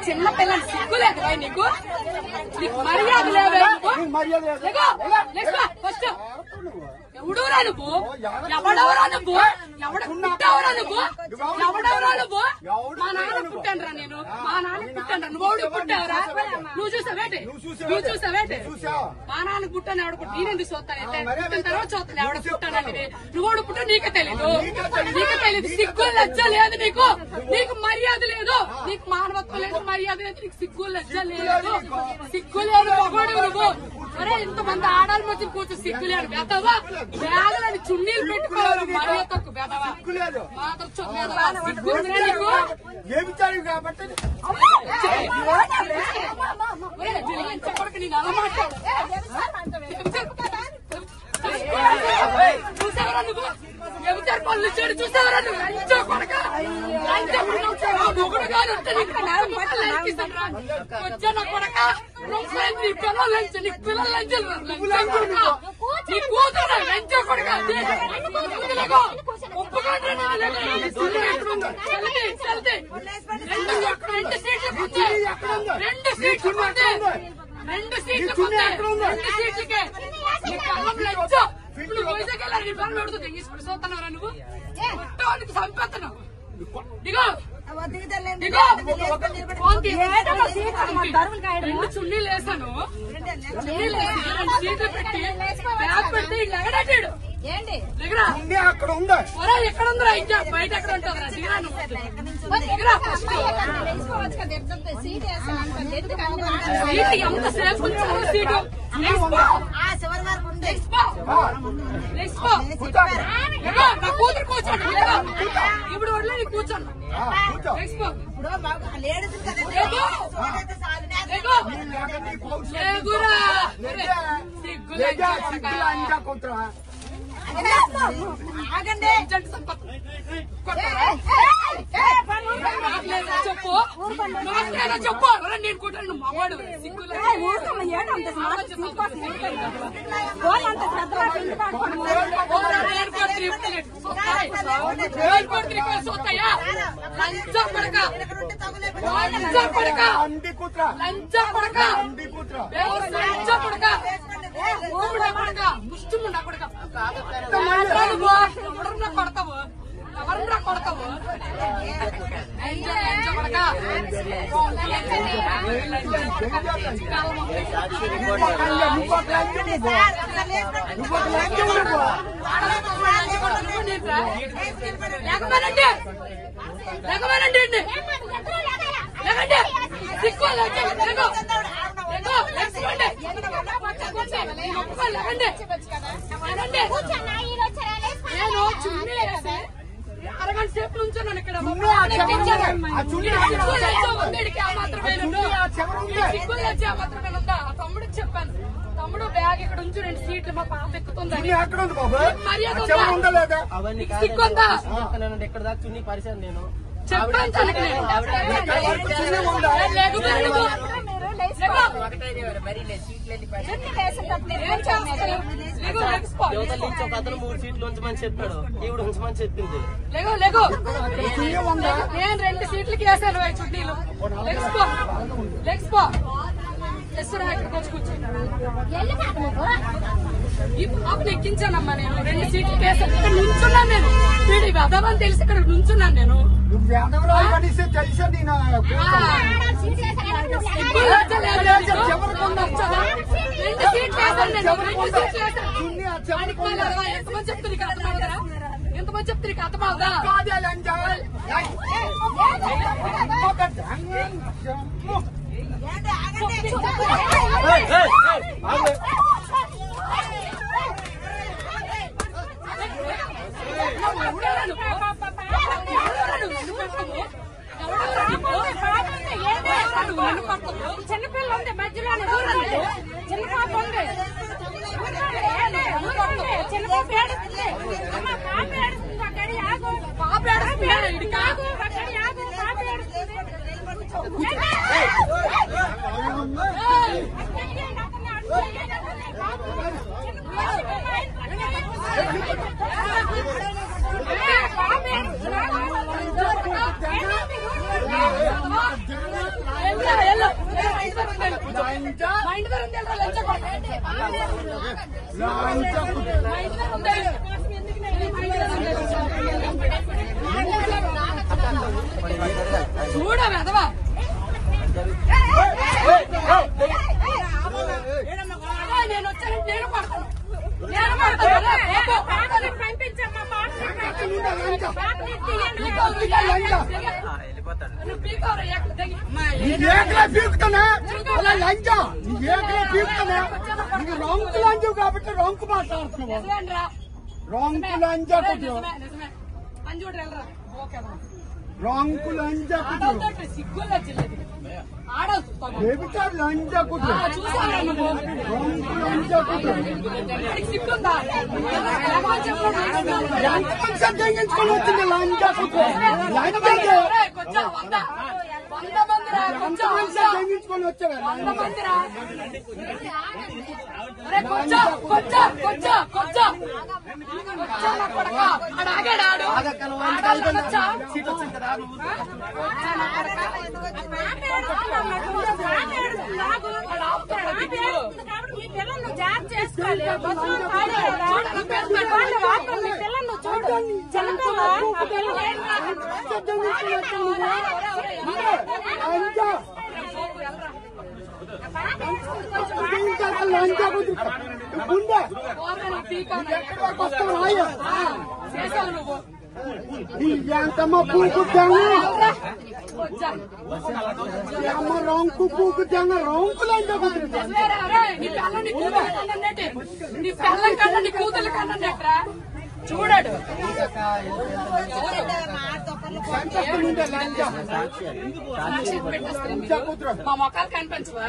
చిన్న పిల్ల సిగ్గులేదు నీకు మర్యాద లేదా ఫస్ట్ ఎవడవరా నువ్వు ఎవడవరా నువ్వు పుట్టావరా నువ్వు ఎవడవరా నువ్వు మా నాన్న పుట్టానురా నేను మా నాన్న పుట్టాను నువ్వు ఎవడు పుట్టావరా నువ్వు చూసావేంటి మా నాన్న పుట్టాను ఎవడ పుట్టి నేనెందుకు చూస్తాను పుట్టిన తర్వాత చూస్తాను ఎవడ పుట్టానండి నువ్వు ఎవడు పుట్టా నీకే తెలీదు సిగ్గు లజ్జ లేదు నీకు మర్యాద లేదు నీకు మానవత్వం లేదు మర్యాద లేదు నీకు సిగ్గు లజ్జ లేదు మగోడు నువ్వు అరే ఇంతమంది ఆడాలి మధ్య కూర్చో సిగ్గు లేదు బెదవా బ్యాగులని చున్నీలు పెట్టుకోవాలి మర్యాద తక్కువ బెదవా చెప్పడానికి నేను అలా మాట్లాడు చూసావరా నువ్వు ఎవరు పనులు చేయడు చూసావరా నువ్వు లంచో కొడక మొగుడు గారు వచ్చాను కొడక నీ పిల్లలు లంచ నీ పిల్లలు లంచాలు నీ కూతురు లంచో కొడక ఒప్పుకోండి రెండు సీట్లకే ఇప్పుడు వైజాగ్ నీ పనులు పెడుతుంది తీసుకుని చూస్తున్నావురా నువ్వు చంపేస్తున్నావు రెండు చున్నీలు వేసాను సీట్లు పెట్టి బ్యాగ్ పెడితే ఎగడాటాడు అక్కడ ఉందా ఎక్కడ ఉందా ఇంకా బయట ఎక్కడ ఉంటుందా ఎంత సేఫ్ ఉంచారు సీటు నా కూతురు కూర్చోండి ఇప్పుడు వడ్లో నీకు కూర్చోండి చెప్పు నేను కూర్చోండి మగవాడు ముష్టిముండా కొడక కొడతావు ఎవరన్నా కొడతావు నేను చున్నీ వేసి అరగంట సేపు నుంచున్నాను ఇక్కడ మాత్రమేనుందా తమ్ముడికి చెప్పాను తమ్ముడు బ్యాగ్ ఇక్కడ ఉంచు 2 సీట్లు మా పాప ఎక్కుతుందని సిగ్గుందా ఎక్కడ దాకా చున్నీ పరిచయం నేను చెప్పాను అతను 3 సీట్లు ఉంచమని చెప్పాడు ఈవిడ ఉంచమని చెప్పింది నేను 2 సీట్లకి వేసాను చుట్టీలు ఇక్కడికి వచ్చి కూర్చున్నాను ఈ పాపను ఎక్కించానమ్మా నేను 2 సీట్లకి వేసాను ఇక్కడ నుంచున్నాను నేను వీడి వెదవని తెలిసి ఇక్కడ నుంచున్నాను నేను ఎంతమంది చెప్తే నీకు అర్థమవుదా చిన్నపిల్ల ఉంది మధ్యలో చిన్న పాప ఉంది చిన్న పాప ఏడుస్తుంది పాప ఏడుస్తుంది అక్కడి ఆగు పాప ఏడుస్తుంది కాదు అక్కడి ఆగు పాప ఏడుస్తుంది పాప ఏడుస్తుంది చూడ వెదవా నేను వచ్చానంటే నేను పడతాను పీకుతానా అలా లంచా పీకుతానా నీకు రంకు లంచు కాబట్టి రంకు మాట్లాడుతున్నావు రంకు లంచా రంకు లంచా సిగ్గుల్లో చిల్లది బేబిచారు లంచా కుట్టు రంకు లంచా కుట్టు సిగ్గుందా ఎంత తెగించుకొని వచ్చింది లంచా కుట్టు తెగించుకొని వచ్చావా మీ పిల్లలు జాగ్రత్త చేసుకోవాలి పిల్లలు చూడు లంచా కుట్టు ఎంతమ్మ పూకుద్దాము అమ్మ రంకు పూకుద్దాము రంకు లంచా కుట్టు నీ పిల్లల కన్నా నీ కూతుర్ల కన్నా చూడాడు మా మొక్కలు కనిపించవా